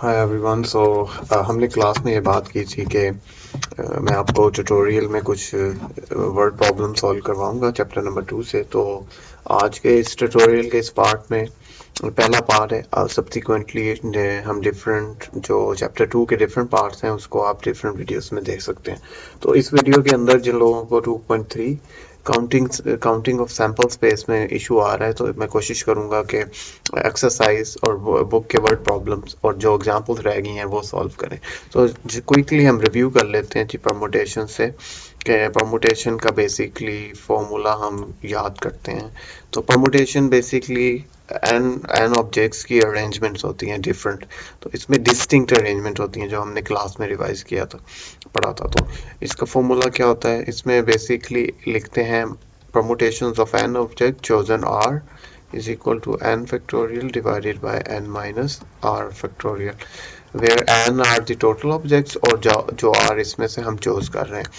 Hi everyone. हमने class में ये बात की थी कि मैं आपको ट्यूटोरियल में कुछ वर्ड प्रॉब्लम सॉल्व करवाऊंगा चैप्टर नंबर 2 से। तो आज के इस ट्यूटोरियल के इस पार्ट में पहला पार्ट है। सब्सिक्वेंटली हम डिफरेंट जो चैप्टर 2 के डिफरेंट पार्ट्स हैं उसको आप डिफरेंट वीडियोस में देख सकते हैं। तो इस वीडियो के अंदर जिन लोगों को 2.3 काउंटिंग ऑफ सैंपल स्पेस में इशू आ रहा है, तो मैं कोशिश करूंगा कि एक्सरसाइज और बुक के वर्ड प्रॉब्लम्स और जो एग्जांपल्स रह गई हैं वो सॉल्व करें। तो क्विकली हम रिव्यू कर लेते हैं जी परमुटेशन से, कि परमुटेशन का बेसिकली फॉर्मूला हम याद करते हैं। तो परमुटेशन बेसिकली एन ऑब्जेक्ट्स की अरेंजमेंट्स होती हैं डिफरेंट, तो इसमें डिस्टिंक्ट अरेंजमेंट होती हैं जो हमने क्लास में रिवाइज किया था, पढ़ा था। तो इसका फॉर्मूला क्या होता है, इसमें बेसिकली लिखते हैं permutations of n object chosen r is equal to n factorial divided by n minus r factorial, where n are the total objects और जो r इसमें से हम चूज कर रहे हैं।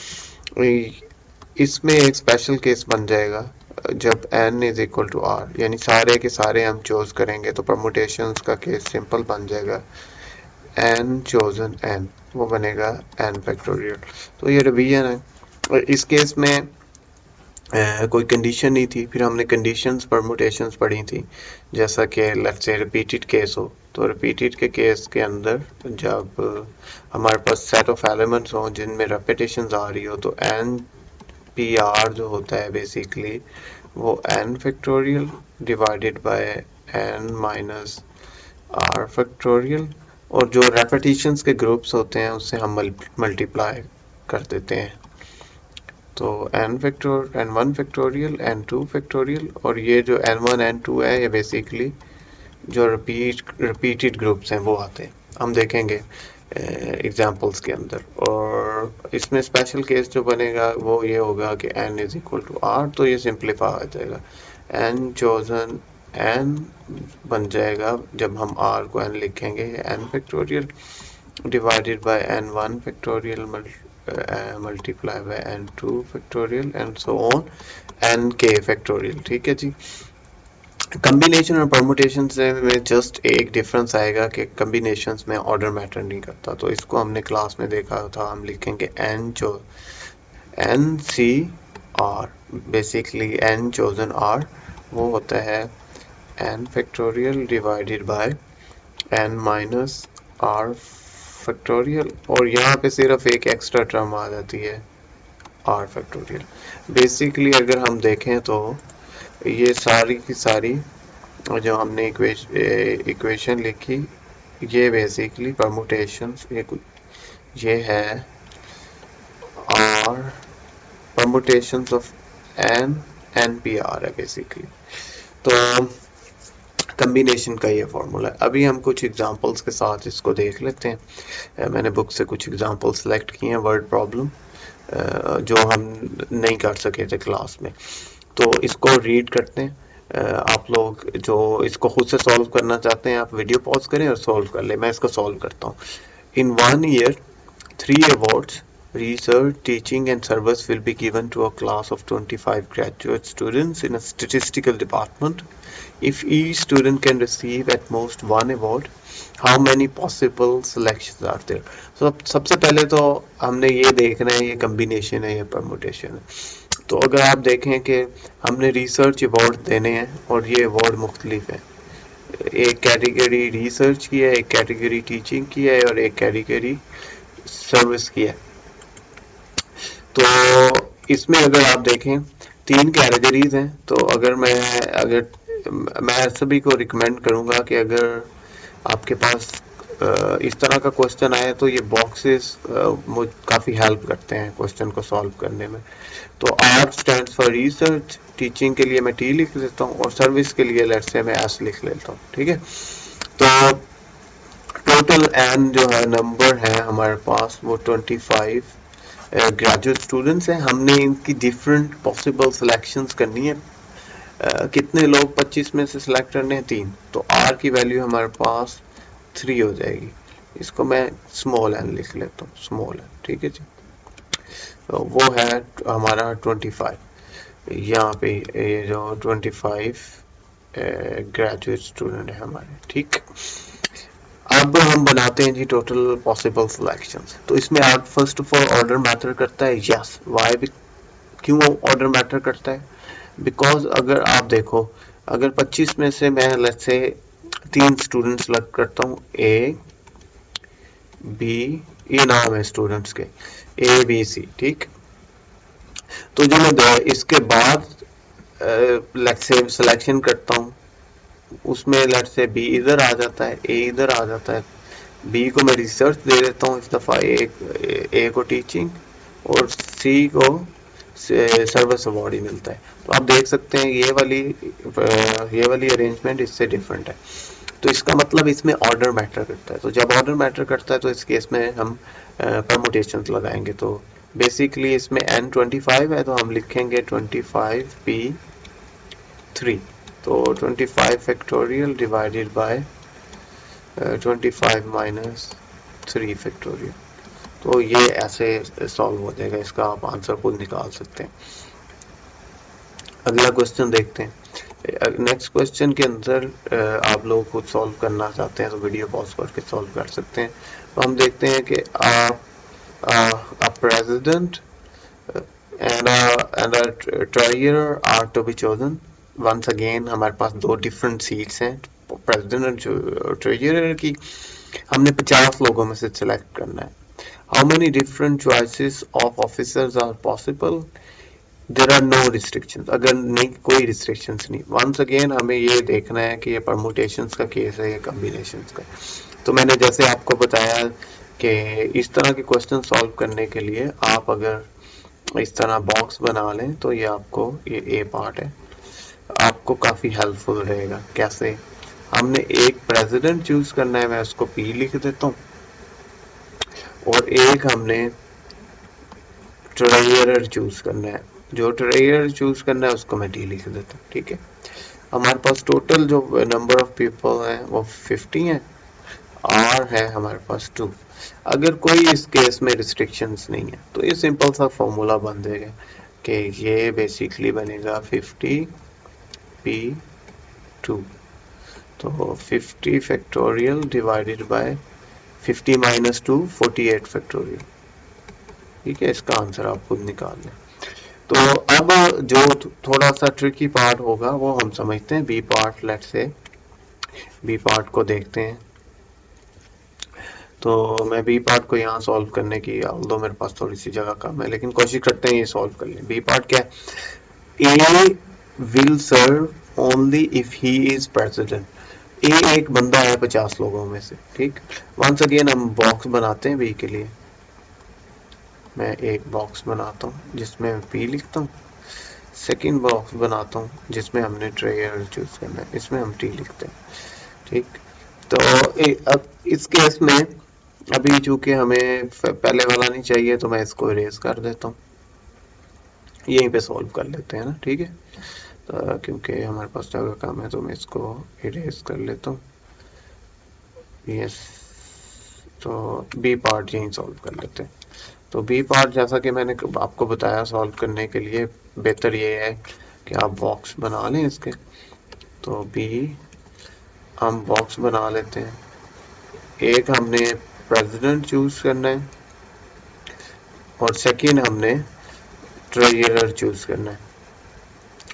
इसमें एक स्पेशल केस बन जाएगा जब n is equal to r, यानी सारे के सारे हम चूज करेंगे तो परमुटेशंस का केस सिंपल बन जाएगा n chosen n, वो बनेगा n फैक्टोरियल। तो ये रिवीजन है। इस केस में कोई कंडीशन नहीं थी, फिर हमने कंडीशंस परमुटेशंस पढ़ी थी, जैसा कि लेट्स से रिपीटेड केस हो। तो रिपीटेड के केस के अंदर जब हमारे पास सेट ऑफ एलिमेंट्स हो जिनमें रेपिटेशंस आ रही हो, तो एन पी आर जो होता है बेसिकली वो n factorial divided by n minus r factorial, और जो रेपिटेशंस के ग्रुप्स होते हैं उससे हम मल्टीप्लाई कर देते हैं। तो n1 फैक्टोरियल n2 फैक्टोरियल, और ये जो n1 n2 है ये बेसिकली जो रिपीटेड ग्रुप्स हैं वो आते हैं, हम देखेंगे एग्जांपल्स के अंदर। और इसमें स्पेशल केस जो बनेगा वो ये होगा कि n is equal to r, तो ये सिंप्लीफाई हो जाएगा, n चोजन n बन जाएगा जब हम r को n लिखेंगे n factorial divided by n1 factorial multiply by n2 factorial and so on nk factorial। ठीक है जी। कम्बिनेशन और परमुटेशन से में जस्ट एक डिफरेंस आएगा कि कम्बिनेशंस में ऑर्डर मैटर नहीं करता, तो इसको हमने क्लास में देखा था। हम लिखेंगे n जो n c r, basically n chosen r वो होता है n factorial divided bye n minus r factorial, और यहाँ पे सिर्फ एक एक्स्ट्रा टर्म आ जाती है r फैक्टोरियल। बेसिकली अगर हम देखें तो ये सारी की सारी जो हमने इक्वेशन लिखी, ये बेसिकली परमुटेशंस, ये है r permutations of n npr है बेसिकली। तो कम्बिनेशन का ये फॉर्मूला है। अभी हम कुछ एग्जांपल्स के साथ इसको देख लेते हैं। मैंने बुक से कुछ एग्जांपल सेलेक्ट किए हैं वर्ड प्रॉब्लम जो हम नहीं कर सके थे क्लास में, तो इसको रीड करते हैं। आप लोग जो इसको खुद से सॉल्व करना चाहते हैं आप वीडियो पॉज करें और सॉल्व कर लें। मैं इसको सॉल्व करता हूँ। इन 1 year 3 awards, research, teaching and service will be given to a class of 25 graduate students in a statistical department. If each student can receive at most 1 award, how many possible selections are there? So सबसे पहले तो हमने ये देखना है ये combination है, ये परमुटेशन है। तो अगर आप देखें कि हमने रिसर्च अवार्ड देने हैं और ये अवार्ड मुख्तलिफ है, एक कैटेगरी रिसर्च की है, एक कैटेगरी टीचिंग की है और एक कैटेगरी सर्विस की है। तो इसमें अगर आप देखें 3 कैटेगरीज हैं, तो अगर मैं सभी को रिकमेंड करूंगा कि अगर आपके पास इस तरह का क्वेश्चन आए तो ये बॉक्सेस मुझे काफ़ी हेल्प करते हैं क्वेश्चन को सॉल्व करने में। तो R stands for research, teaching के लिए मैं T लिख लेता हूँ और सर्विस के लिए लेट्स से मैं S लिख लेता हूँ। ठीक है। तो टोटल N जो है नंबर है हमारे पास वो 25 ग्रेजुएट स्टूडेंट्स हैं। हमने इनकी डिफरेंट पॉसिबल सिलेक्शंस करनी है। कितने लोग 25 में से सिलेक्ट करने हैं? 3। तो R की वैल्यू हमारे पास 3 हो जाएगी। इसको मैं स्मॉल n लिख लेता हूँ, स्मॉल n। ठीक है जी। तो वो है हमारा 25, यहाँ पे ये जो 25 ग्रेजुएट स्टूडेंट है हमारे। ठीक। अब अब हम बनाते हैं जी टोटल पॉसिबल सिलेक्शंस। तो इसमें आप first of all order matter करता है, यस। वाई, क्यों ऑर्डर मैटर करता है? बिकॉज अगर आप देखो, अगर 25 में से मैं लेट्स से 3 स्टूडेंट सेलेक्ट करता हूँ, ए बी, ये नाम है स्टूडेंट्स के, ए बी सी, ठीक। तो जो मैं इसके बाद लेट्स से सिलेक्शन करता हूँ, उसमें लेट्स से बी इधर आ जाता है, ए इधर आ जाता है, बी को मैं रिसर्च दे देता हूँ इस दफा, ए को टीचिंग और सी को सर्विस अवार्ड ही मिलता है। तो आप देख सकते हैं ये वाली अरेंजमेंट इससे डिफरेंट है। तो इसका मतलब इसमें ऑर्डर मैटर करता है। तो जब ऑर्डर मैटर करता है तो इस केस में हम परमुटेशंस लगाएंगे। तो बेसिकली इसमें n25 है, तो हम लिखेंगे 25p3। तो 25 factorial divided bye 25 minus 3 factorial. तो ये ऐसे सॉल्व हो जाएगा, इसका आप आंसर खुद निकाल सकते हैं। अगला क्वेश्चन देखते हैं। नेक्स्ट क्वेश्चन के अंदर आप लोग खुद सॉल्व करना चाहते हैं तो वीडियो पॉज करके सॉल्व कर सकते हैं। तो हम देखते हैं कि a president and a treasurer are to be chosen. Once again हमारे पास दो डिफरेंट सीट्स हैं, प्रेसिडेंट और ट्रेजरर की। हमने 50 लोगों में से सिलेक्ट करना है। How many different choices of officers are possible? There are no restrictions. अगर नहीं, कोई रिस्ट्रिक्शंस नहीं। वंस अगेन हमें ये देखना है कि ये परमुटेशंस का केस है या कॉम्बिनेशंस का। तो मैंने जैसे आपको बताया कि इस तरह के क्वेश्चन सॉल्व करने के लिए आप अगर इस तरह बॉक्स बना लें तो ये आपको, ये ए पार्ट है, आपको काफी हेल्पफुल रहेगा। कैसे? हमने एक प्रेसिडेंट चूज करना है, मैं उसको पी लिख देता हूँ, और एक हमने ट्रेजरर चूज करना है। जो ट्रेजरर चूज करना है उसको मैं डी लिख देता हूँ, ठीक है। हमारे पास टोटल जो नंबर ऑफ पीपल है वो 50 है, आर है हमारे पास 2। अगर कोई इस केस में रिस्ट्रिक्शंस नहीं है तो ये सिंपल सा फॉर्मूला बन जाएगा कि ये बेसिकली बनेगा 50p2। तो 50 factorial divided bye 50 minus 2 48 factorial, ठीक है। इसका आंसर आप खुद निकाल लें। तो अब जो थोड़ा सा ट्रिकी पार्ट होगा वो हम समझते हैं, B part. Let's say B part को देखते हैं। तो मैं बी पार्ट को यहाँ सॉल्व करने की, ऑल्दो मेरे पास थोड़ी सी जगह कम है, लेकिन कोशिश करते हैं ये सॉल्व कर लें। बी पार्ट क्या है? A will serve only if he is president. A एक बंदा है 50 लोगों में से, ठीक। वंस अगेन हम बॉक्स बनाते हैं बी के लिए। मैं एक बॉक्स बनाता हूँ जिसमें मैं पी लिखता हूँ, सेकेंड बॉक्स बनाता हूँ जिसमें हमने ट्रेयर चूज करना है, इसमें हम टी लिखते हैं, ठीक। तो अब इस केस में अभी चूंकि हमें पहले वाला नहीं चाहिए तो मैं इसको इरेज कर देता हूँ, यहीं पे सॉल्व कर लेते हैं ना, ठीक है। तो क्योंकि हमारे पास जगह कम है तो मैं इसको इरेज कर लेता हूँ, यस। तो बी पार्ट यहीं सॉल्व कर लेते हैं। तो बी पार्ट जैसा कि मैंने आपको बताया, सॉल्व करने के लिए बेहतर ये है कि आप बॉक्स बना लें इसके। तो बी हम बॉक्स बना लेते हैं। एक हमने प्रेसिडेंट चूज करना है और सेकंड हमने ट्रेजरर चूज करना है,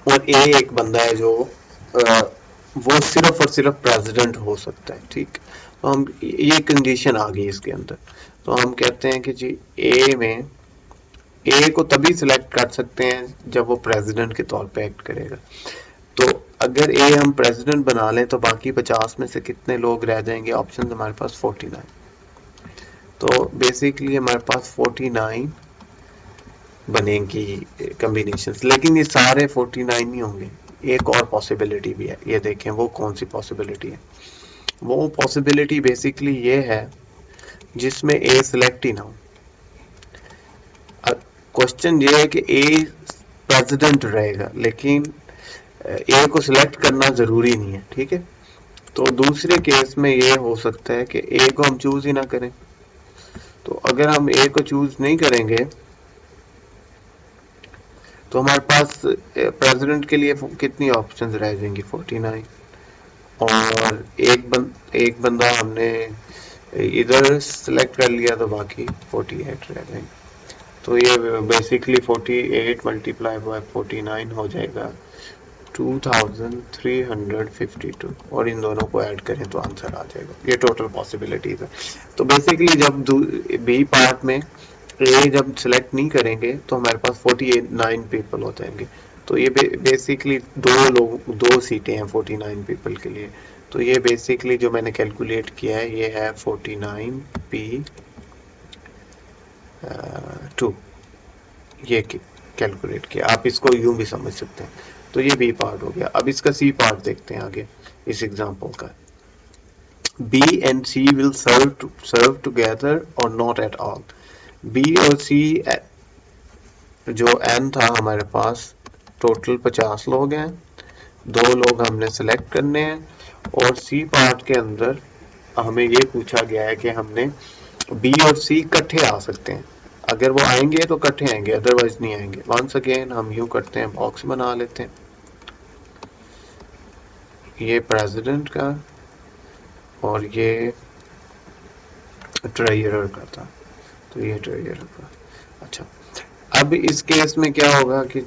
और ए एक बंदा है जो वो सिर्फ और सिर्फ प्रेसिडेंट हो सकता है, ठीक। तो हम, ये कंडीशन आ गई इसके अंदर। तो हम कहते हैं कि जी ए में, ए को तभी सिलेक्ट कर सकते हैं जब वो प्रेसिडेंट के तौर पे एक्ट करेगा। तो अगर ए हम प्रेसिडेंट बना लें तो बाकी 50 में से कितने लोग रह जाएंगे? ऑप्शन हमारे पास 49। तो बेसिकली हमारे पास 49 बनेगी कॉम्बिनेशंस, लेकिन ये सारे 49 नहीं होंगे। एक और पॉसिबिलिटी भी है, ये देखें वो कौन सी पॉसिबिलिटी है। वो पॉसिबिलिटी बेसिकली ये है जिसमें ए सिलेक्ट ही ना हो। क्वेश्चन ये है कि ए प्रेसिडेंट रहेगा लेकिन ए को सिलेक्ट करना जरूरी नहीं है, ठीक है। तो दूसरे केस में ये हो सकता है कि ए को हम चूज ही ना करें। तो अगर हम ए को चूज नहीं करेंगे तो हमारे पास प्रेसिडेंट के लिए कितनी ऑप्शंस रह जाएंगी? 49। और एक बंदा हमने इधर सिलेक्ट कर लिया तो बाकी 48 रह जाएंगे। तो ये बेसिकली 48 मल्टीप्लाई बाय 49 हो जाएगा 2352 और इन दोनों को ऐड करें तो आंसर आ जाएगा। ये टोटल पॉसिबिलिटीज है। तो बेसिकली जब बी पार्ट में ए जब सिलेक्ट नहीं करेंगे तो हमारे पास 49 पीपल हो जाएंगे। तो ये बेसिकली दो सीटें हैं 49 पीपल के लिए। तो ये बेसिकली जो मैंने कैलकुलेट किया है ये है 49p2 ये कैलकुलेट किया। आप इसको यूं भी समझ सकते हैं। तो ये बी पार्ट हो गया। अब इसका सी पार्ट देखते हैं आगे इस एग्जांपल का। B and C will serve together और नॉट एट ऑल। बी और सी जो एन था हमारे पास टोटल 50 लोग हैं। 2 लोग हमने सेलेक्ट करने हैं और सी पार्ट के अंदर हमें ये पूछा गया है कि हमने बी और सी इकट्ठे आ सकते हैं। अगर वो आएंगे तो इकट्ठे आएंगे, अदरवाइज नहीं आएंगे। वंस अगेन हम यूं करते हैं, बॉक्स बना लेते हैं। ये प्रेसिडेंट का और ये ट्रेजरर का था। तो ये ट्रेजरर का। अच्छा, अब इस केस में क्या होगा कि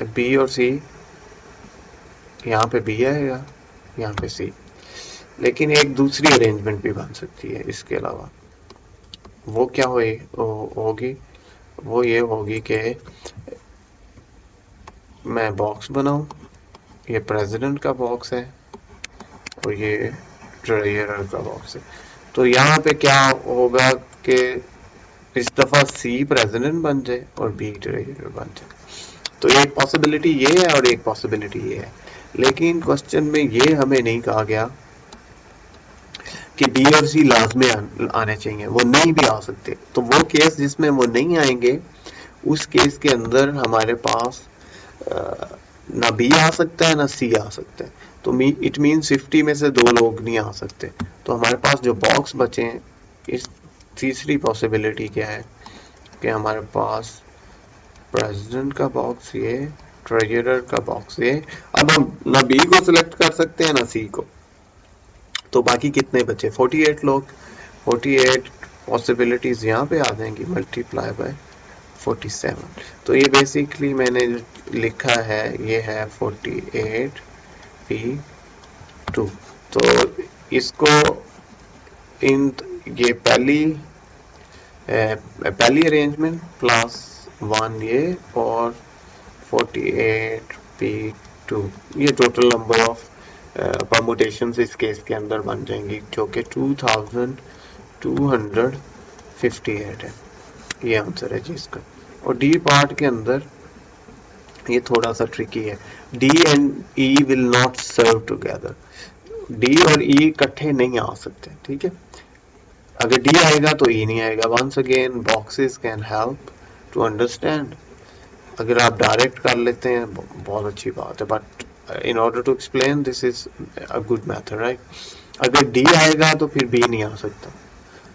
बी और सी, यहाँ पे बी आएगा, यहाँ पे सी। लेकिन एक दूसरी अरेंजमेंट भी बन सकती है इसके अलावा। वो क्या होगी, वो ये होगी कि मैं बॉक्स बनाऊं, ये प्रेसिडेंट का बॉक्स है और ये ट्रेजरर का बॉक्स है। तो यहाँ पे क्या होगा कि इस दफा सी प्रेसिडेंट बन जाए और बी ट्रेजरर बन जाए। तो एक पॉसिबिलिटी ये है और एक पॉसिबिलिटी ये है। लेकिन क्वेश्चन में ये हमें नहीं कहा गया कि बी और सी लाजमी आने चाहिए, वो नहीं भी आ सकते। तो वो केस जिसमें वो नहीं आएंगे, उस केस के अंदर हमारे पास ना बी आ सकता है ना सी आ सकता है। तो इट मीन्स 50 में से 2 लोग नहीं आ सकते। तो हमारे पास जो बॉक्स बचे हैं, इस तीसरी पॉसिबिलिटी क्या है कि हमारे पास प्रेसिडेंट का बॉक्स ये, ट्रेजरर का बॉक्स ये। अब हम ना बी को सिलेक्ट कर सकते हैं ना सी को। तो बाकी कितने बचे? 48 लोग। 48 पॉसिबिलिटीज यहाँ पे आ जाएंगी मल्टीप्लाई बाय 47। तो ये बेसिकली मैंने जो लिखा है ये है 48p2। तो इसको इन ये पहली अरेंजमेंट प्लस 1 ये और 48p2 ये टोटल नंबर ऑफ परमुटेशंस इस केस के अंदर बन जाएंगी, जो कि 2258 है। ये आंसर है जी इसका। और डी पार्ट के अंदर ये थोड़ा सा ट्रिकी है। D and E will not serve together. D और ई इकट्ठे नहीं आ सकते, ठीक है। अगर डी आएगा तो ई नहीं आएगा। Once again boxes can help to understand. अगर आप डायरेक्ट कर लेते हैं बहुत अच्छी बात है, but in order to explain this is a good method, right? अगर D आएगा तो फिर B नहीं आ सकता।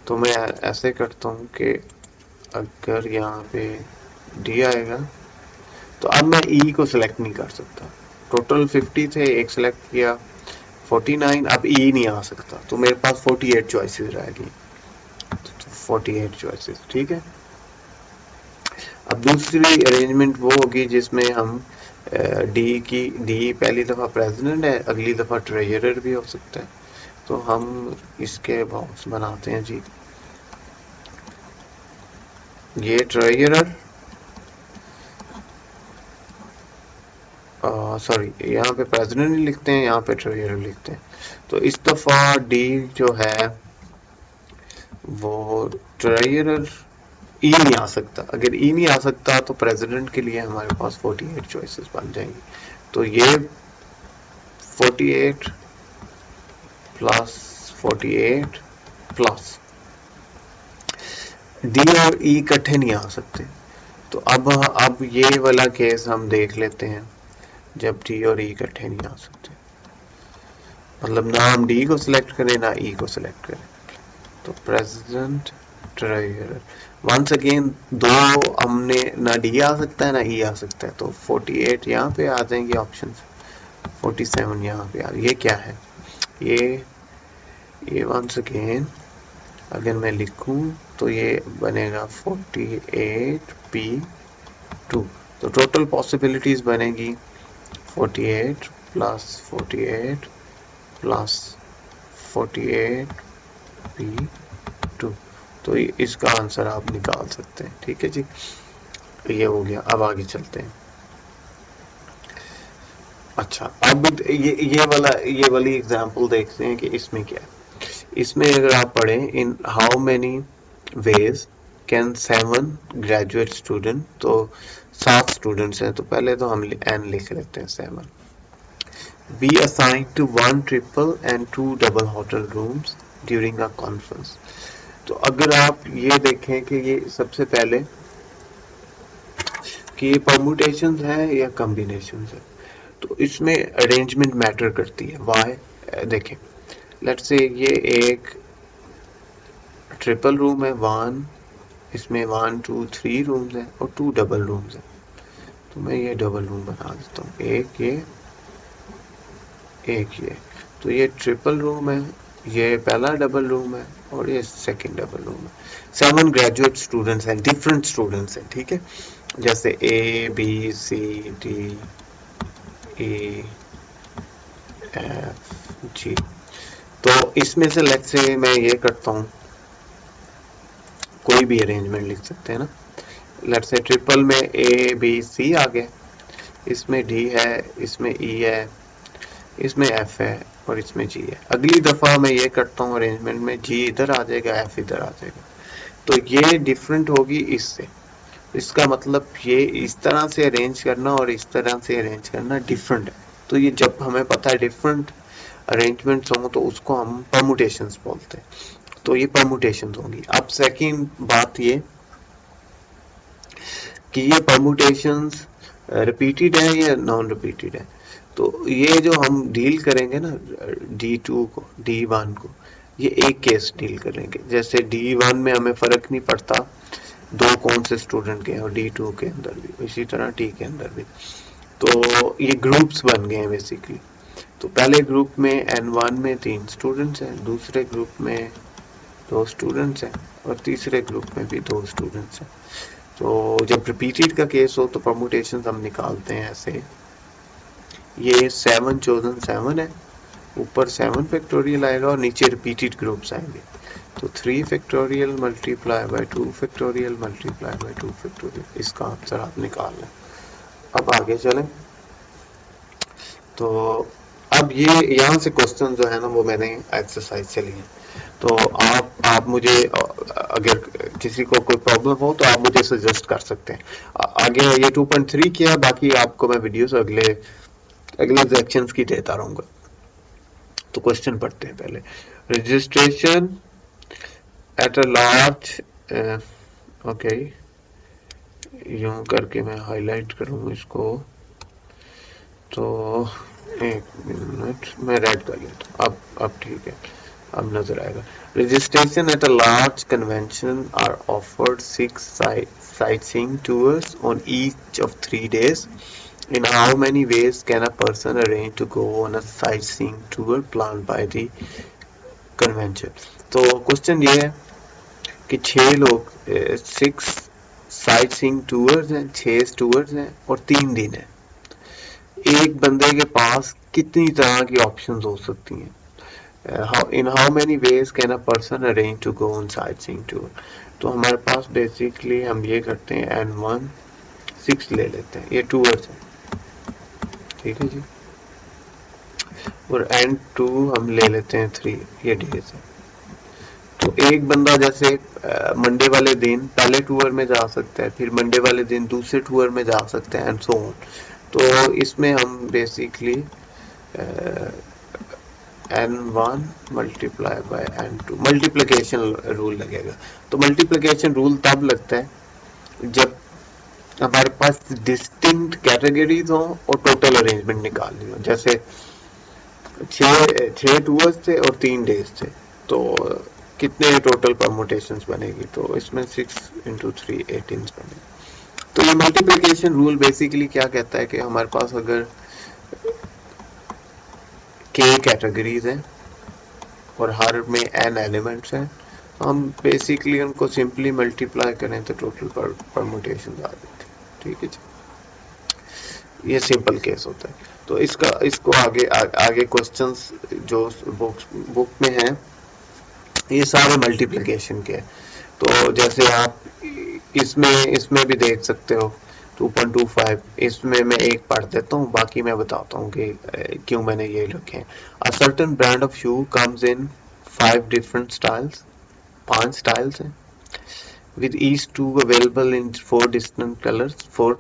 तो मैं ऐसे करता हूँ कि अगर यहाँ पे D आएगा तो अब मैं E को सिलेक्ट नहीं कर सकता। टोटल 50 थे, एक सिलेक्ट किया 49, अब E नहीं आ सकता। तो मेरे पास 48 चॉइसेस रहेगी। 48 चॉइसेस, ठीक है। अब दूसरी अरेंजमेंट वो होगी जिसमें हम डी पहली दफा प्रेसिडेंट है, अगली दफा ट्रेजरर भी हो सकता है। तो हम इसके बॉक्स बनाते हैं जी। ये ट्रेजरर, सॉरी यहाँ पे प्रेसिडेंट नहीं लिखते हैं, यहाँ पे ट्रेजरर लिखते हैं। तो इस दफा डी जो है वो ट्रेजरर, ई नहीं आ सकता। अगर ई नहीं आ सकता तो प्रेसिडेंट के लिए हमारे पास 48 चॉइसेस बन जाएंगी। तो ये 48 प्लस 48 प्लस डी और ई इकट्ठे नहीं आ सकते। तो अब ये वाला केस हम देख लेते हैं जब डी और ई इकट्ठे नहीं आ सकते। मतलब ना हम डी को सिलेक्ट करें ना ई को सिलेक्ट करें। तो प्रेसिडेंट ट्रेजरर, वंस अगेन दो हमने ना डी आ सकता है ना ई आ सकता है। तो 48 यहाँ पे आ जाएंगे ऑप्शन, 47 यहाँ पे आ। ये क्या है? ये ये वंस अगेन अगर मैं लिखूं तो ये बनेगा 48p2। तो टोटल पॉसिबिलिटीज बनेगी 48 प्लस 48 प्लस 48p2। तो इसका आंसर आप निकाल सकते हैं। ठीक है जी, ये हो गया। अब आगे चलते हैं। अच्छा, अब ये वाली एग्जांपल देखते हैं कि इसमें क्या है। इसमें अगर आप पढ़ें in how many ways can 7 graduate student, तो 7 स्टूडेंट्स हैं, तो पहले तो हम n लिख लेते हैं 7। B assigned to 1 triple and 2 double hotel rooms during a conference. तो अगर आप ये देखें कि ये सबसे पहले कि ये परमुटेशंस है या कॉम्बिनेशंस है, तो इसमें अरेंजमेंट मैटर करती है। वाई? देखें, लेट्स से ये एक ट्रिपल रूम है, 1, इसमें 1 2 3 रूम्स हैं और 2 डबल रूम्स हैं। तो मैं ये डबल रूम बना देता हूँ, एक ये एक ये। तो ये ट्रिपल रूम है, ये पहला डबल रूम है और ये सेकंड डबल रूम है। 7 ग्रेजुएट स्टूडेंट्स हैं, डिफरेंट स्टूडेंट्स हैं। ठीक है, जैसे A B C D E F G. तो इसमें से लेट्स से मैं ये करता हूँ, कोई भी अरेंजमेंट लिख सकते हैं ना। लेट्स से ट्रिपल में ए बी सी आ गया, इसमें डी है, इसमें ई है, इसमें एफ है और इसमें जी है। अगली दफा मैं ये करता हूँ अरेंजमेंट में, जी इधर आ जाएगा, एफ इधर आ जाएगा। तो ये डिफरेंट होगी इससे। इसका मतलब ये इस तरह से अरेंज करना और इस तरह से अरेंज करना डिफरेंट है। तो ये जब हमें पता है डिफरेंट अरेंजमेंट्स हों तो उसको हम परमुटेशंस बोलते हैं। तो ये परमुटेशंस होंगी। अब सेकंड बात ये कि ये परमुटेशंस रिपीटेड है या नॉन रिपीटेड है। तो ये जो हम डील करेंगे ना D2 को, D1 को, ये एक केस डील करेंगे। जैसे D1 में हमें फर्क नहीं पड़ता दो कौन से स्टूडेंट के हैं, और D2 के अंदर भी इसी तरह, T के अंदर भी। तो ये ग्रुप्स बन गए हैं बेसिकली। तो पहले ग्रुप में N1 में 3 स्टूडेंट्स हैं, दूसरे ग्रुप में 2 स्टूडेंट्स हैं और तीसरे ग्रुप में भी 2 स्टूडेंट्स हैं। तो जब रिपीटेड का केस हो तो परमुटेशन हम निकालते हैं ऐसे। ये 7 चोजन 7 है, ऊपर 7 फैक्टोरियल आएगा और नीचे रिपीटेड ग्रुप्स आएंगे। तो 3 factorial multiply by 2 factorial multiply by 2 factorial, इसका आंसर आप निकाल लें। अब आगे चलें। तो अब ये यहाँ से क्वेश्चन जो है ना वो मैंने एक्सरसाइज से लिए। तो आप मुझे अगर किसी को कोई प्रॉब्लम हो तो आप मुझे सजेस्ट कर सकते हैं। आगे ये 2.3 किया, बाकी आपको मैं वीडियोस अगले अगले सेक्शंस की देता रहूंगा। तो क्वेश्चन पढ़ते हैं पहले। Registration at a large, okay, यूं करके मैं हाईलाइट करूँ इसको, तो एक मिनट मैं रेड कर लेता हूँ। अब ठीक है, अब नजर आएगा। Registration at a large convention are offered 6 sightseeing tours on each of 3 days. In how many ways can a person arrange to go on a sightseeing tour planned by the convention? तो question ये है कि 6 लोग 6 sightseeing tours हैं, 6 tours हैं और 3 दिन है। एक बंदे के पास कितनी तरह की ऑप्शंस हो सकती हैं? In how many ways can a person arrange to go on sightseeing tour? तो हमारे पास बेसिकली हम ये करते हैं N1 6 ले लेते हैं, ये टूर्स है, ठीक है जी, और N2 हम ले लेते हैं 3, ये डेज है। तो एक बंदा जैसे मंडे वाले दिन पहले टूर में जा सकता है, फिर मंडे वाले दिन दूसरे टूर में जा सकते हैं एंड सो ऑन। तो इसमें हम basically N1 multiply by N2 multiplication rule लगेगा। तो मल्टीप्लिकेशन रूल तब लगता है जब हमारे पास डिस्टिंक्ट कैटेगरीज हो और टोटल अरेंजमेंट निकालनी हो। जैसे 6 टूर्स थे और 3 डेज थे, तो कितने टोटल परमुटेशंस बनेगी? तो इसमें 6 इंटू 3 18 बनेगी। तो ये मल्टीप्लिकेशन रूल बेसिकली क्या कहता है कि हमारे पास अगर k कैटेगरीज हैं और हर में n एलिमेंट्स हैं, हम बेसिकली उनको सिंपली मल्टीप्लाई करें तो टोटल परमुटेशन आ जाती है। ठीक है जी, ये सिंपल केस होता है। तो इसको आगे क्वेश्चंस जो बुक में हैं ये सारे मल्टीप्लिकेशन के। तो जैसे आप इसमें भी देख सकते हो 2.25, इसमें मैं एक पढ़ देता हूँ, बाकी मैं बताता हूँ कि क्यों मैंने ये लिखे हैं। A certain brand of shoe comes in 5 different styles, 5 styles हैं, with each two available in 4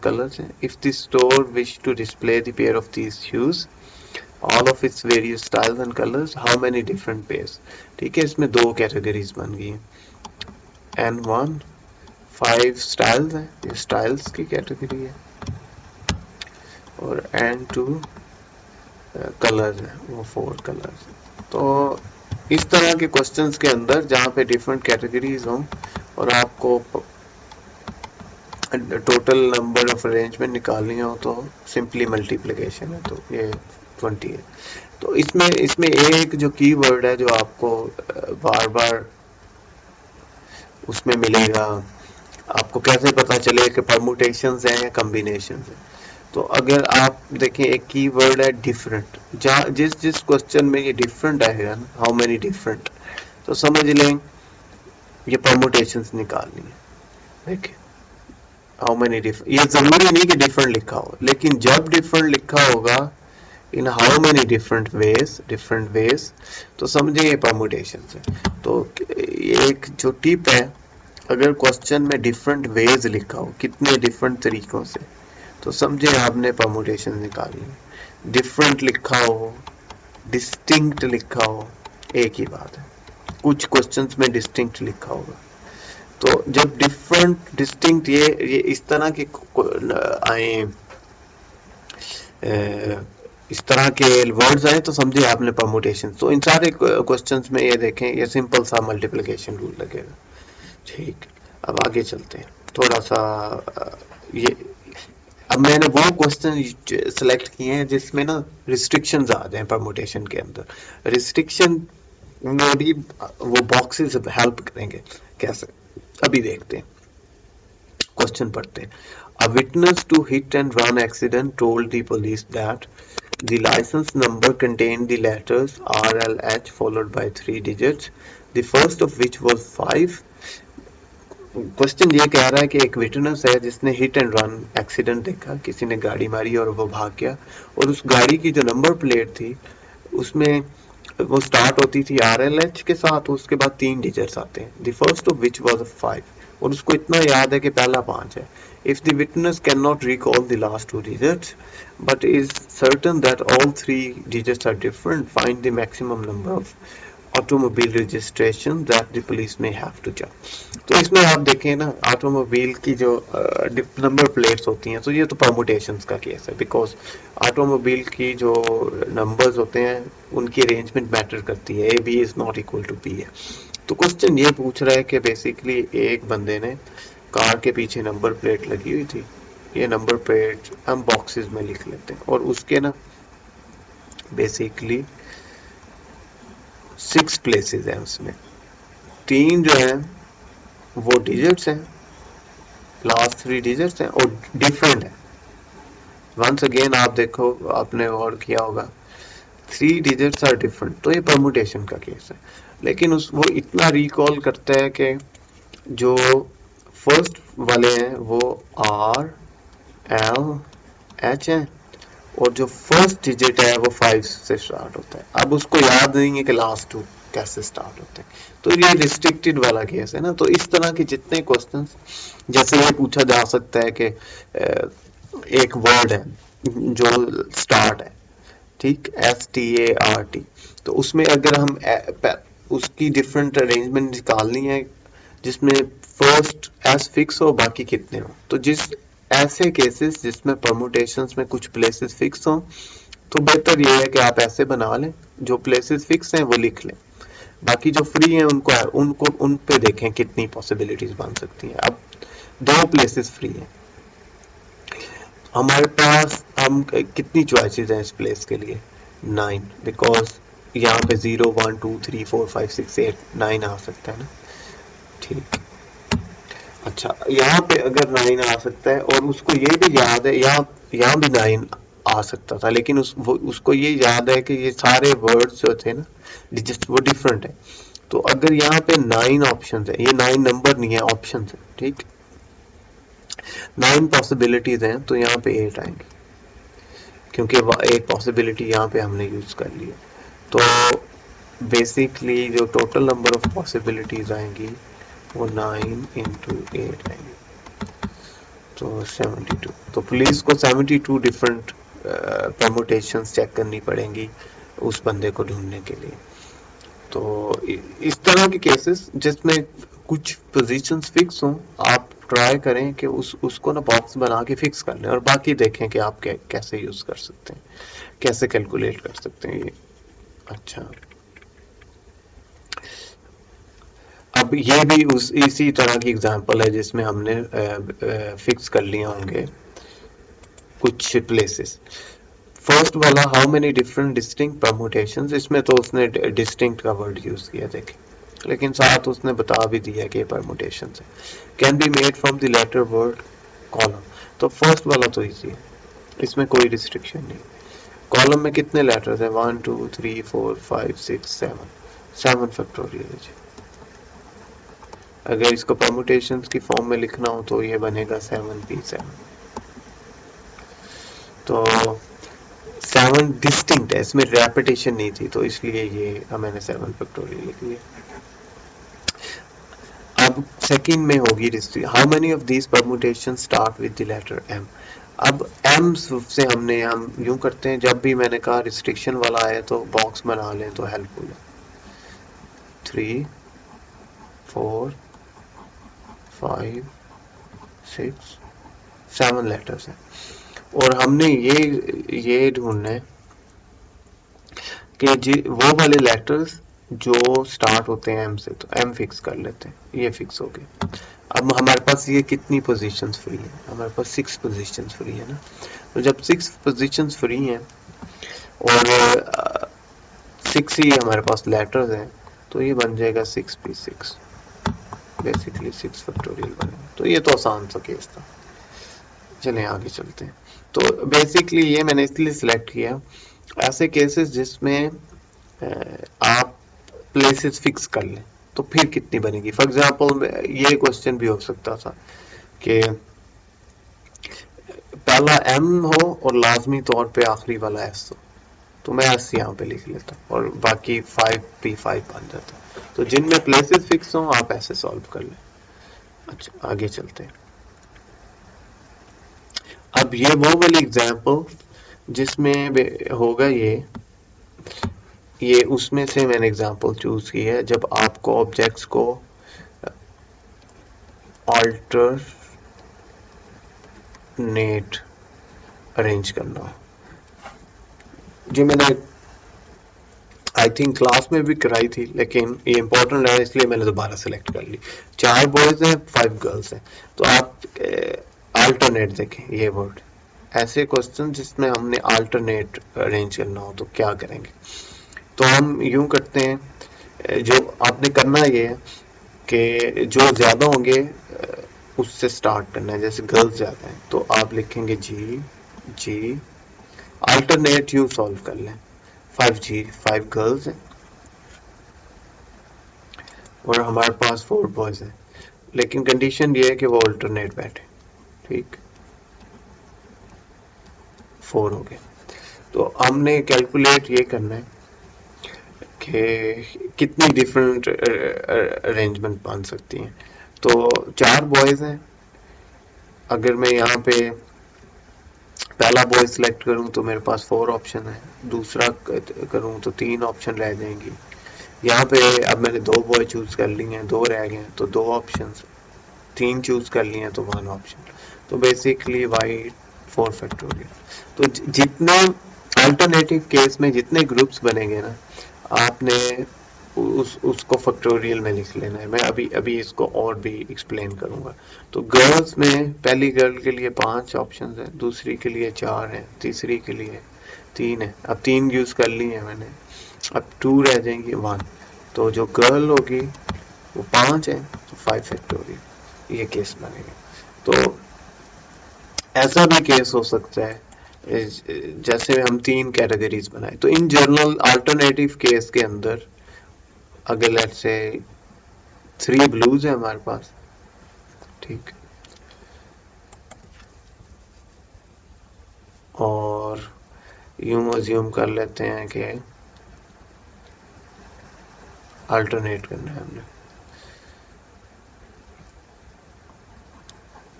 colors हैं। If the store wish to display the pair of these shoes, all of its various styles and colors, how many different pairs? ठीक है, इसमें दो categories बन गई हैं, N1 5 styles हैं, ये स्टाइल्स की कैटेगरी है, और N2 कलर्स है, वो 4 कलर्स। तो इस तरह के क्वेश्चंस के अंदर जहाँ पे डिफरेंट कैटेगरीज हों और आपको टोटल नंबर ऑफ अरेंजमेंट निकालनी हो तो सिंपली मल्टीप्लिकेशन है, तो ये 20 है। तो इसमें एक जो कीवर्ड है जो आपको बार बार उसमें मिलेगा, आपको कैसे पता चले कि परमुटेशंस हैं या कॉम्बिनेशंस हैं। तो अगर आप देखें एक कीवर्ड है डिफरेंट, जहाँ जिस क्वेश्चन में ये डिफरेंट आएगा ना, हाउ मेनी डिफरेंट, तो समझ लें ये परमुटेशंस निकालनी है। देखिए हाउ मेनी डिफरेंट, ये जरूरी नहीं कि डिफरेंट लिखा हो, लेकिन जब डिफरेंट लिखा होगा in how many different ways, तो समझे ये परमुटेशंस है। तो एक जो टिप है, अगर क्वेश्चन में डिफरेंट वेज लिखा हो, कितने डिफरेंट तरीकों से, तो समझे आपने परमुटेशन निकालनी है। डिफरेंट लिखा हो, डिस्टिंक्ट लिखा हो, एक ही बात है। कुछ क्वेश्चंस में डिस्टिंक्ट लिखा होगा, तो जब डिफरेंट डिस्टिंक्ट ये इस तरह के आए, इस तरह के वर्ड्स आए, तो समझे आपने परमुटेशन। तो इन सारे क्वेश्चंस में ये देखें, ये सिंपल सा मल्टीप्लिकेशन रूल लगेगा। ठीक, अब आगे चलते हैं थोड़ा सा। ये अब मैंने वो क्वेश्चन सेलेक्ट किए हैं जिसमें ना रिस्ट्रिक्शंस आ जाए परमुटेशन के अंदर। रिस्ट्रिक्शन में भी वो बॉक्सेस हेल्प करेंगे कैसे, अभी देखते हैं। क्वेश्चन पढ़ते हैं। A witness to hit and run accident told the police that the license number contained the letters RLH followed by 3 digits, the first of which was 5. Question ये कह रहा है कि एक विटनेस है जिसने हिट एंड रन एक्सीडेंट देखा, किसी ने गाड़ी मारी और वो भाग गया, और उस गाड़ी की जो नंबर प्लेट थी उसमें वो स्टार्ट होती थी RLH के साथ, उसके बाद 3 डिजिट्स आते हैं, the first of which was 5, और उसको इतना याद है कि पहला 5 है। If the witness can not recall the last 2 digits but is certain that all 3 digits are different, find the maximum number of automobile registration that the police में have to check. तो इसमें आप देखें ना, ऑटोमोबाइल की जो number plates होती हैं, तो ये तो परमुटेशंस का केस है, बिकॉज ऑटोमोबाइल की जो नंबर्स होते हैं उनकी अरेंजमेंट मैटर करती है, A B is not equal to B है। तो क्वेश्चन ये पूछ रहा है कि बेसिकली एक बंदे ने कार के पीछे नंबर प्लेट लगी हुई थी, ये नंबर प्लेट हम बॉक्सेस में लिख लेते हैं, और उसके ना बेसिकली 6 प्लेसेस हैं, उसमें 3 जो है वो डिजिट्स हैं, लास्ट 3 डिजिट्स हैं और डिफरेंट है। वंस अगेन आप देखो, आपने गौर किया होगा 3 डिजिट्स आर डिफरेंट, तो ये परमुटेशन का केस है। लेकिन वो इतना रिकॉल करता है कि जो फर्स्ट वाले हैं वो RLH हैं, और जो फर्स्ट डिजिट है वो 5 से स्टार्ट होता है। अब उसको याद नहीं है कि लास्ट 2 कैसे स्टार्ट होते हैं, तो ये रिस्ट्रिक्टेड वाला केस है ना। तो इस तरह के जितने क्वेश्चंस, जैसे ये पूछा जा सकता है कि एक वर्ड है जो स्टार्ट है, ठीक, START, तो उसमें अगर हम उसकी डिफरेंट अरेंजमेंट निकालनी है जिसमें फर्स्ट S फिक्स हो, बाकी कितने हो, तो ऐसे केसेस जिसमें परमुटेशंस में कुछ प्लेसेस फिक्स हो, तो बेहतर ये है कि आप ऐसे बना लें, जो प्लेसेस फिक्स हैं वो लिख लें, बाकी जो फ्री हैं उनको उन पे देखें कितनी पॉसिबिलिटीज बन सकती हैं। अब 2 प्लेसेस फ्री हैं हमारे पास, हम कितनी चॉइसेस हैं इस प्लेस के लिए, 9, बिकॉज यहाँ पे 0 1 2 3 4 5 6 8 9 आ सकता है ना। ठीक, अच्छा यहाँ पे अगर 9 आ सकता है और उसको ये भी याद है, यहाँ भी 9 आ सकता था, लेकिन उसको ये याद है कि ये सारे वर्ड्स जो थे ना डिजिट वो डिफरेंट है। तो अगर यहाँ पे 9 ऑप्शन है, ये 9 नंबर नहीं है, ऑप्शन है। ठीक, 9 पॉसिबिलिटीज हैं, तो यहाँ पे 8 आएंगे क्योंकि एक पॉसिबिलिटी यहाँ पे हमने यूज कर ली है। तो बेसिकली जो टोटल नंबर ऑफ पॉसिबिलिटीज आएंगी वो 9 इंटू 8 आएंगी, तो 72। तो पुलिस को 72 डिफरेंट परमुटेशंस चेक करनी पड़ेंगी उस बंदे को ढूंढने के लिए। तो इस तरह के केसेस जिसमें कुछ पोजीशंस फिक्स हों, आप ट्राई करें कि उसको ना बॉक्स बना के फिक्स कर लें और बाकी देखें कि आप कैसे यूज कर सकते हैं, कैसे कैलकुलेट कर सकते हैं ये। अच्छा, अब ये भी इसी तरह की एग्जांपल है जिसमें हमने फिक्स कर लिए होंगे कुछ प्लेसेस। फर्स्ट वाला, how many different distinct permutations, इसमें तो उसने डिस्टिंक्ट का वर्ड यूज किया देखें, लेकिन साथ उसने बता भी दिया कि परमुटेशंस है। Can be made from the letter word column, तो फर्स्ट वाला तो इजी है, इसमें कोई रिस्ट्रिक्शन नहीं। कॉलम में कितने लेटर्स है, 1 2 3 4 5 6 7, 7 फैक्टोरियल है। अगर इसको परमुटेशंस की फॉर्म में लिखना हो तो ये बनेगा 7p7। तो 7 डिस्टिंक्ट है, इसमें रेपिटेशन नहीं थी, तो इसलिए ये मैंने 7 फैक्टोरियल लिख लिया। अब सेकंड में होगी restriction, how many of these permutation start with the letter m। अब m से हम यूं करते हैं, जब भी मैंने कहा रिस्ट्रिक्शन वाला आया तो बॉक्स बना लें तो हेल्पफुल है। 3 4 5 6 7 लेटर्स हैं और हमने ये ढूंढना है कि वो वाले लेटर्स जो स्टार्ट होते हैं m से, तो m फिक्स कर लेते हैं, ये फिक्स हो गया। अब हमारे पास ये कितनी पोजीशंस फ्री है, हमारे पास 6 पोजीशंस फ्री है ना। तो जब 6 पोजीशंस फ्री हैं और 6 ही हमारे पास लेटर्स हैं, तो ये बन जाएगा 6p6, बेसिकली 6 फैक्टोरियल बनेगा। तो ये तो आसान सा केस था, चलें आगे चलते हैं। तो बेसिकली ये मैंने इसलिए सिलेक्ट किया ऐसे केसेस जिसमें आप प्लेसेस फिक्स कर लें, तो फिर कितनी बनेगी। फॉर एग्जांपल ये क्वेश्चन भी हो सकता था कि पहला m हो और लाजमी तौर पे आखिरी वाला s हो, तो मैं s यहाँ पे लिख लेता और बाकी 5p5 बन जाता। तो जिनमें प्लेसेस फिक्स हो आप ऐसे सॉल्व कर लें। अच्छा आगे चलते हैं। अब ये वो वाली एग्जांपल जिसमें होगा ये उसमें से मैंने एग्जांपल चूज की है जब आपको ऑब्जेक्ट्स को अल्टरनेट अरेंज करना हो, जो मैंने आई थिंक क्लास में भी कराई थी, लेकिन ये इंपॉर्टेंट है इसलिए मैंने दोबारा सेलेक्ट कर ली। 4 बॉयज हैं 5 गर्ल्स हैं, तो आप अल्टरनेट देखें ये वर्ड, ऐसे क्वेश्चन जिसमें हमने अल्टरनेट अरेंज करना हो तो क्या करेंगे। तो हम यूं करते हैं, जो आपने करना ये है कि जो ज्यादा होंगे उससे स्टार्ट करना है, जैसे गर्ल्स ज्यादा हैं तो आप लिखेंगे जी अल्टरनेट यूं सॉल्व कर लें। 5G 5 गर्ल्स हैं और हमारे पास 4 बॉयज हैं, लेकिन कंडीशन ये है कि वो अल्टरनेट बैठे। ठीक, 4 हो गए। तो हमने कैलकुलेट ये करना है कि कितनी डिफरेंट अरेंजमेंट बन सकती हैं। तो 4 बॉयज हैं, अगर मैं यहाँ पे पहला बॉय सिलेक्ट करूँ तो मेरे पास 4 ऑप्शन है, दूसरा करूँ तो 3 ऑप्शन रह जाएंगी। यहाँ पे अब मैंने 2 बॉय चूज कर लिए हैं, 2 रह गए तो 2 ऑप्शन, 3 चूज कर लिए हैं तो 1 ऑप्शन। तो बेसिकली y 4 फैक्टोरियल। तो जितने अल्टरनेटिव केस में जितने ग्रुप्स बनेंगे ना, आपने उसको फैक्टोरियल में लिख लेना है। मैं अभी इसको और भी एक्सप्लेन करूंगा। तो गर्ल्स में पहली गर्ल के लिए 5 ऑप्शन है, दूसरी के लिए 4 है, तीसरी के लिए 3 है। अब 3 यूज कर ली है मैंने, अब 2 रह जाएंगी 1, तो जो गर्ल होगी वो 5 है, तो 5 फैक्टोरियल, ये केस बनेगा। तो ऐसा भी केस हो सकता है जैसे हम 3 कैटेगरीज बनाए, तो इन जनरल अल्टरनेटिव केस के अंदर अगर लेट्स से 3 ब्लूज है हमारे पास, ठीक, और यूं अज्यूम कर लेते हैं कि अल्टरनेट करना है हमने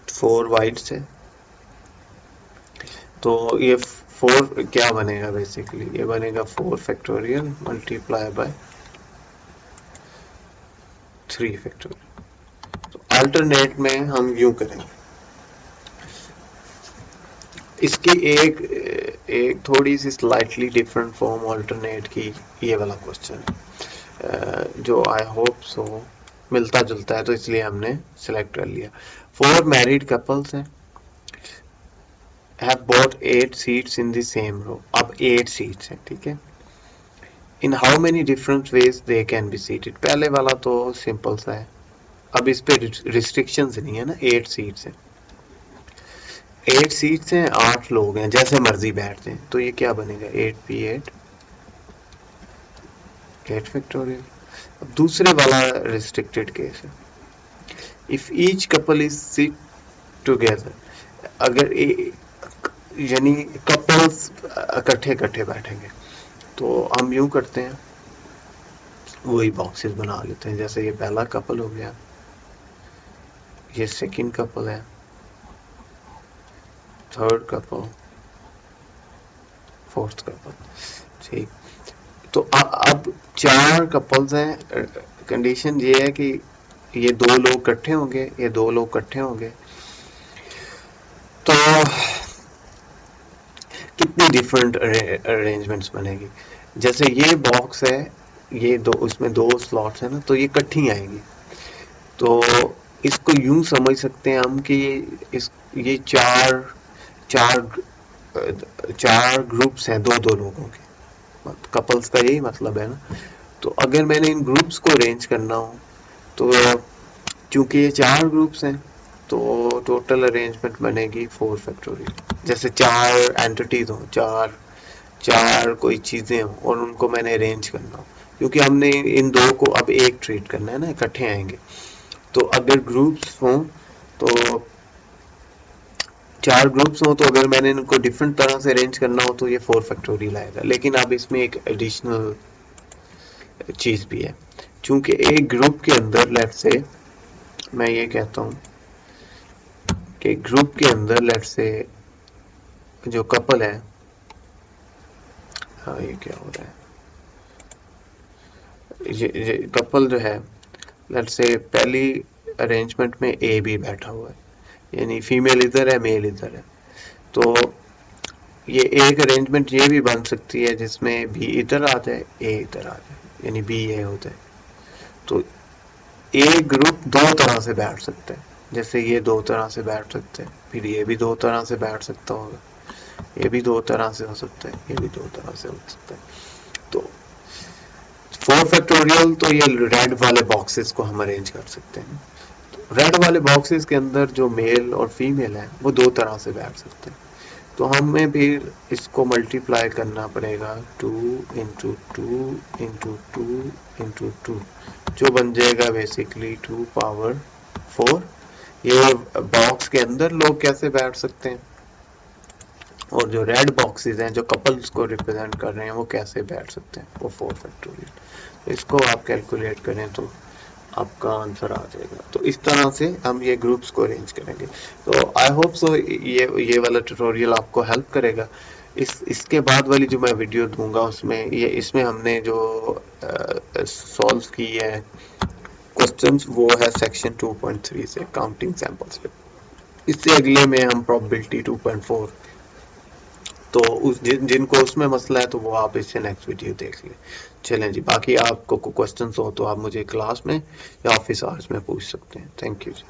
4 वाइट से, तो ये 4 क्या बनेगा बेसिकली, ये बनेगा 4 फैक्टोरियल मल्टीप्लाई बाय 3 फैक्टोरियल। तो अल्टरनेट में हम यूं करेंगे, इसकी एक थोड़ी सी स्लाइटली डिफरेंट फॉर्म अल्टरनेट की, ये वाला क्वेश्चन है जो आई होप सो मिलता जुलता है, तो इसलिए हमने सिलेक्ट कर लिया। 4 मैरिड कपल्स हैं, have bought 8 seats in the same row, अब 8 seats हैं, ठीक है। In how many different ways they can be seated, पहले वाला तो सिंपल सा है, अब इस पे रिस्ट्रिक्शंस नहीं है ना, 8 सीट्स हैं, 8 सीट्स हैं, 8 लोग हैं, जैसे मर्जी बैठते हैं, तो ये क्या बनेगा 8p8 8 फैक्टोरियल। अब दूसरे वाला रिस्ट्रिक्टेड केस है, if each couple is sit together, अगर यानी कपल्स इकट्ठे इकट्ठे बैठेंगे, तो हम यूं करते हैं, वही बॉक्सेस बना लेते हैं, जैसे ये पहला कपल हो गया, ये सेकंड कपल है, थर्ड कपल, फोर्थ कपल, ठीक। तो अब 4 कपल्स हैं, कंडीशन ये है कि ये 2 लोग इकट्ठे होंगे, ये 2 लोग इकट्ठे होंगे, तो कितनी डिफरेंट अरेंजमेंट्स बनेगी। जैसे ये बॉक्स है, ये दो, उसमें 2 स्लॉट्स है ना, तो ये इकट्ठी आएंगी, तो इसको यूं समझ सकते हैं हम कि ये चार ग्रुप्स हैं 2-2 लोगों के, कपल्स का यही मतलब है ना। तो अगर मैंने इन ग्रुप्स को अरेंज करना हो, तो क्योंकि ये 4 ग्रुप्स हैं, तो टोटल अरेंजमेंट बनेगी 4 फैक्टोरियल। जैसे 4 एंटिटीज हो, चार कोई चीजें हो, और उनको मैंने अरेंज करना हो, क्योंकि हमने इन 2 को अब एक ट्रीट करना है ना, इकट्ठे आएंगे। तो अगर ग्रुप्स हो, तो 4 ग्रुप्स हो, तो अगर मैंने इनको डिफरेंट तरह से अरेंज करना हो, तो ये 4 फैक्टोरियल आएगा। लेकिन अब इसमें एक एडिशनल चीज भी है, चूंकि एक ग्रुप के अंदर लेट्स से मैं ये कहता हूं कि ग्रुप के अंदर लेट्स से जो कपल है, हाँ ये क्या हो रहा है, ये कपल जो है, लेट्स से पहली अरेंजमेंट में ए बी बैठा हुआ है, यानी फीमेल इधर है, मेल इधर है, तो ये एक अरेंजमेंट ये भी बन सकती है जिसमें बी इधर आ जाए, ए इधर आ जाए, यानी बी ए हो जाए। तो ए ग्रुप 2 तरह से बैठ सकता है, जैसे ये 2 तरह से बैठ सकते हैं, फिर ये भी 2 तरह से बैठ सकता होगा, ये भी 2 तरह से हो सकता है, ये भी 2 तरह से हो सकता है। तो 4 फैक्टोरियल, तो ये रेड वाले बॉक्सेस को हम अरेंज कर सकते हैं। रेड वाले बॉक्सेस के अंदर जो मेल और फीमेल है, वो 2 तरह से बैठ सकते हैं, तो हमें फिर इसको मल्टीप्लाई करना पड़ेगा 2 इंटू 2 इंटू 2 इंटू 2, जो बन जाएगा बेसिकली 2 पावर 4। ये बॉक्स के अंदर लोग कैसे बैठ सकते हैं, और जो रेड बॉक्सेस हैं जो कपल्स को रिप्रेजेंट कर रहे हैं, वो कैसे बैठ सकते हैं, वो 4 फैक्टोरियल। तो इसको आप कैलकुलेट करें तो आपका आंसर आ जाएगा। तो इस तरह से हम ये ग्रुप्स को अरेंज करेंगे। तो आई होप सो ये वाला ट्यूटोरियल आपको हेल्प करेगा। इसके बाद वाली जो मैं वीडियो दूंगा, उसमें इसमें हमने जो सॉल्व की है क्वेश्चंस, वो है सेक्शन 2.3 से, काउंटिंग सैंपल्स पे। इससे अगले में हम प्रोबेबिलिटी 2.4, तो जिनको उसमें मसला है, तो वो आप इससे नेक्स्ट वीडियो देख लें। चलें जी, बाकी आपको क्वेश्चंस हो तो आप मुझे क्लास में या ऑफिस आवर्स में पूछ सकते हैं। Thank you ji.